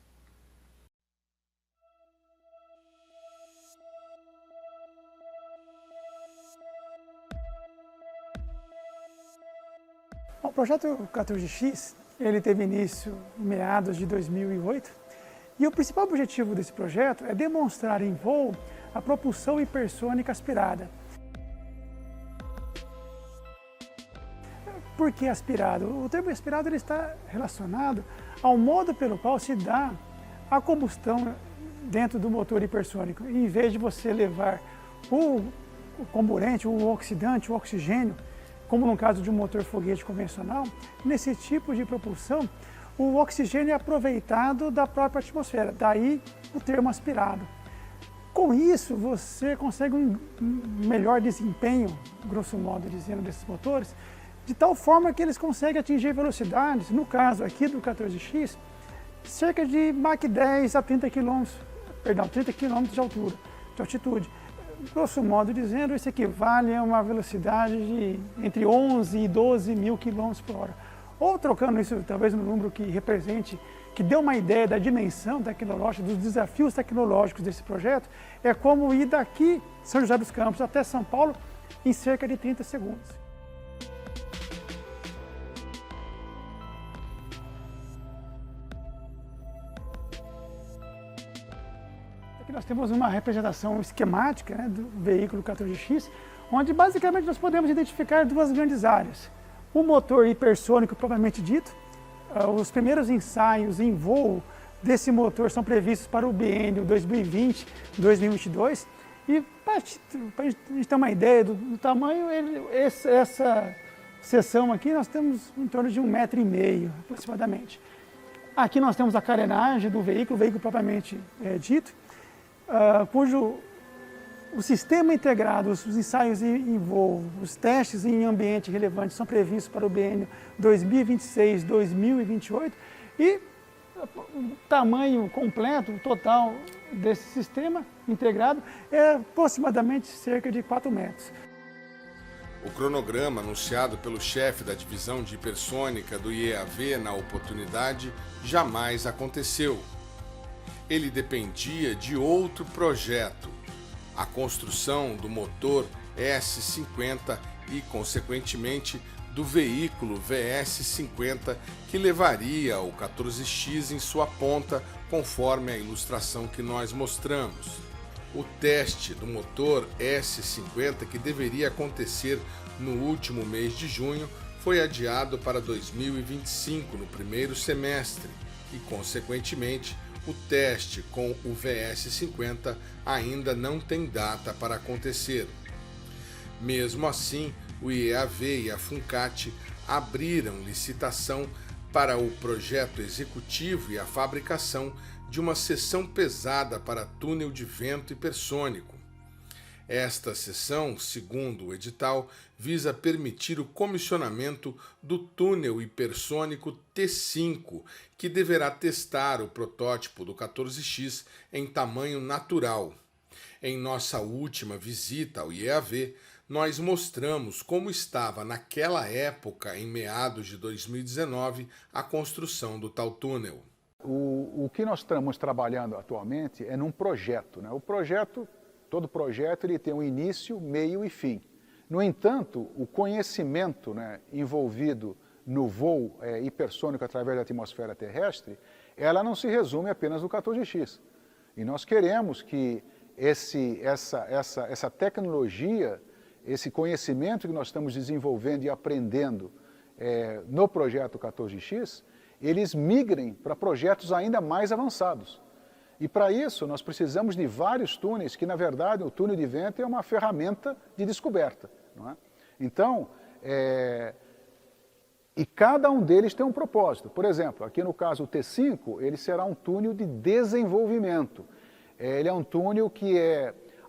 O projeto 14X, ele teve início em meados de 2008, e o principal objetivo desse projeto é demonstrar em voo a propulsão hipersônica aspirada. Por que aspirado? O termo aspirado ele está relacionado ao modo pelo qual se dá a combustão dentro do motor hipersônico. Em vez de você levar o comburente, o oxidante, o oxigênio, como no caso de um motor foguete convencional, nesse tipo de propulsão, o oxigênio é aproveitado da própria atmosfera, daí o termo aspirado. Com isso, você consegue um melhor desempenho, grosso modo dizendo, desses motores, de tal forma que eles conseguem atingir velocidades, no caso aqui do 14X, cerca de Mach 10 a 30 km de altura, de altitude. Grosso modo dizendo, isso equivale a uma velocidade de entre 11 e 12 mil km por hora. Ou trocando isso talvez no número que represente, que dê uma ideia da dimensão tecnológica, dos desafios tecnológicos desse projeto, é como ir daqui, São José dos Campos, até São Paulo, em cerca de 30 segundos. Aqui nós temos uma representação esquemática, né, do veículo 14X, onde basicamente nós podemos identificar duas grandes áreas. O motor hipersônico propriamente dito, os primeiros ensaios em voo desse motor são previstos para o biênio 2020-2022, e para a gente ter uma ideia do tamanho, essa seção aqui nós temos em torno de 1,5 m aproximadamente. Aqui nós temos a carenagem do veículo, o veículo propriamente dito, cujo o sistema integrado, os ensaios em voo, os testes em ambiente relevante são previstos para o biênio 2026-2028 e o tamanho completo, o total desse sistema integrado é aproximadamente cerca de 4 metros. O cronograma anunciado pelo chefe da divisão de hipersônica do IEAV na oportunidade jamais aconteceu. Ele dependia de outro projeto, a construção do motor S50 e, consequentemente, do veículo VS50 que levaria o 14X em sua ponta, conforme a ilustração que nós mostramos. O teste do motor S50, que deveria acontecer no último mês de junho, foi adiado para 2025, no primeiro semestre, e, consequentemente, o teste com o VS50 ainda não tem data para acontecer. Mesmo assim, o IEAV e a Funcat abriram licitação para o projeto executivo e a fabricação de uma seção pesada para túnel de vento hipersônico. Esta seção, segundo o edital, visa permitir o comissionamento do túnel hipersônico T5, que deverá testar o protótipo do 14X em tamanho natural. Em nossa última visita ao IEAV, nós mostramos como estava naquela época, em meados de 2019, a construção do tal túnel. O que nós estamos trabalhando atualmente é num projeto, né? Todo projeto ele tem um início, meio e fim. No entanto, o conhecimento, né, envolvido no voo hipersônico através da atmosfera terrestre, ela não se resume apenas no 14X. E nós queremos que essa tecnologia, esse conhecimento que nós estamos desenvolvendo e aprendendo no projeto 14X, eles migrem para projetos ainda mais avançados. E para isso nós precisamos de vários túneis, que na verdade o túnel de vento é uma ferramenta de descoberta, não é? Então, e cada um deles tem um propósito. Por exemplo, aqui no caso o T5, ele será um túnel de desenvolvimento. Ele é um túnel que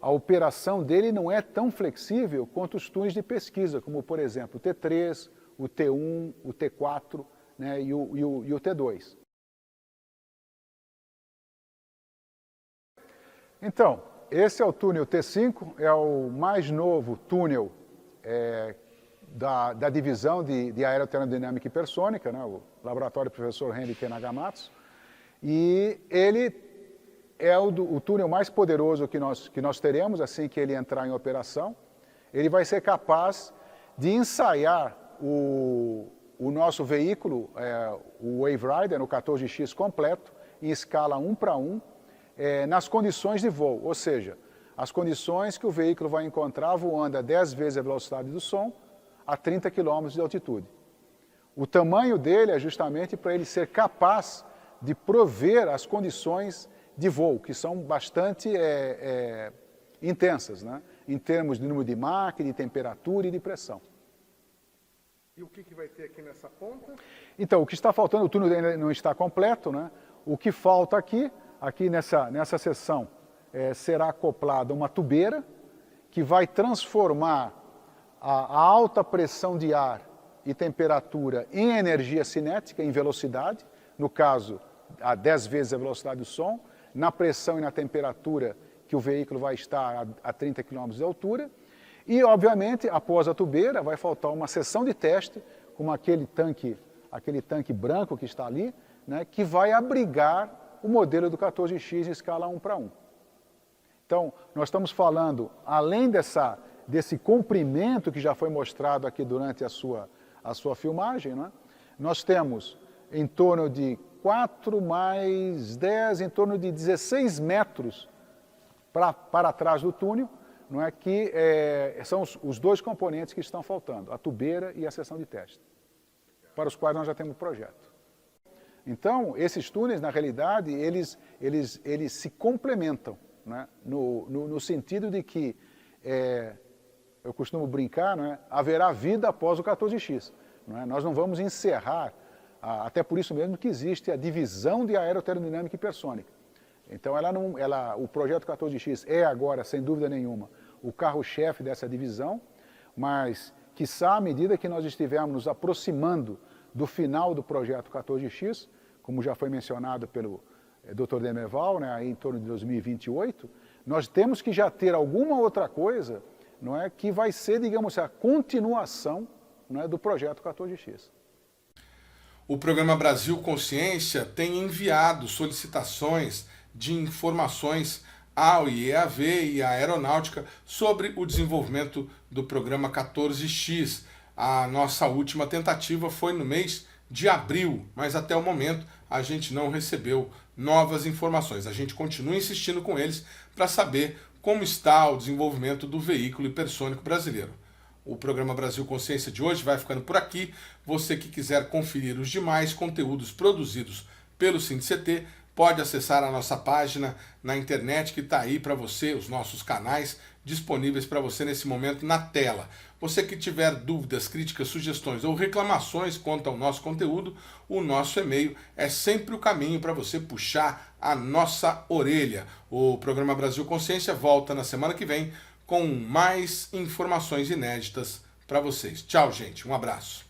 a operação dele não é tão flexível quanto os túneis de pesquisa, como por exemplo o T3, o T1, o T4, né, e o T2. Então, esse é o túnel T5, é o mais novo túnel da divisão de aerotermodinâmica hipersônica, né, o laboratório do professor Henrique Nagamatsu, e ele é o túnel mais poderoso que nós teremos assim que ele entrar em operação. Ele vai ser capaz de ensaiar o nosso veículo, o Wave Rider, no 14X completo, em escala 1:1, nas condições de voo, ou seja, as condições que o veículo vai encontrar voando a 10 vezes a velocidade do som, a 30 km de altitude. O tamanho dele é justamente para ele ser capaz de prover as condições de voo, que são bastante intensas, né? Em termos de número de Mach, de temperatura e de pressão. E o que vai ter aqui nessa ponta? Então, o que está faltando, o túnel ainda não está completo, né? O que falta aqui nessa seção, será acoplada uma tubeira que vai transformar a alta pressão de ar e temperatura em energia cinética, em velocidade, no caso, a 10 vezes a velocidade do som, na pressão e na temperatura que o veículo vai estar a 30 km de altura. E, obviamente, após a tubeira, vai faltar uma seção de teste, como aquele tanque branco que está ali, né, que vai abrigar o modelo do 14X em escala 1:1. Então, nós estamos falando, além desse comprimento que já foi mostrado aqui durante a sua filmagem, né, nós temos em torno de 4 mais 10, em torno de 16 metros para trás do túnel, não é, que são os dois componentes que estão faltando, a tubeira e a seção de teste, para os quais nós já temos projeto. Então, esses túneis, na realidade, eles se complementam, né, no sentido de que, eu costumo brincar, não é, haverá vida após o 14X. Não é? Nós não vamos encerrar, até por isso mesmo que existe a divisão de aerotermodinâmica hipersônica. Então, o projeto 14X é agora, sem dúvida nenhuma, o carro-chefe dessa divisão, mas, quiçá, à medida que nós estivermos nos aproximando do final do projeto 14X, como já foi mencionado pelo Dr. Demerval, né, aí em torno de 2028, nós temos que já ter alguma outra coisa, não é, que vai ser, digamos assim, a continuação, não é, do projeto 14X. O programa Brasil Consciência tem enviado solicitações de informações ao IEAV e à Aeronáutica sobre o desenvolvimento do programa 14X. A nossa última tentativa foi no mês de abril, mas até o momento a gente não recebeu novas informações. A gente continua insistindo com eles para saber como está o desenvolvimento do veículo hipersônico brasileiro. O programa Brasil Consciência de hoje vai ficando por aqui. Você que quiser conferir os demais conteúdos produzidos pelo SINDCT, pode acessar a nossa página na internet que está aí para você, os nossos canais disponíveis para você nesse momento na tela. Você que tiver dúvidas, críticas, sugestões ou reclamações quanto ao nosso conteúdo, o nosso e-mail é sempre o caminho para você puxar a nossa orelha. O programa Brasil Consciência volta na semana que vem com mais informações inéditas para vocês. Tchau, gente. Um abraço.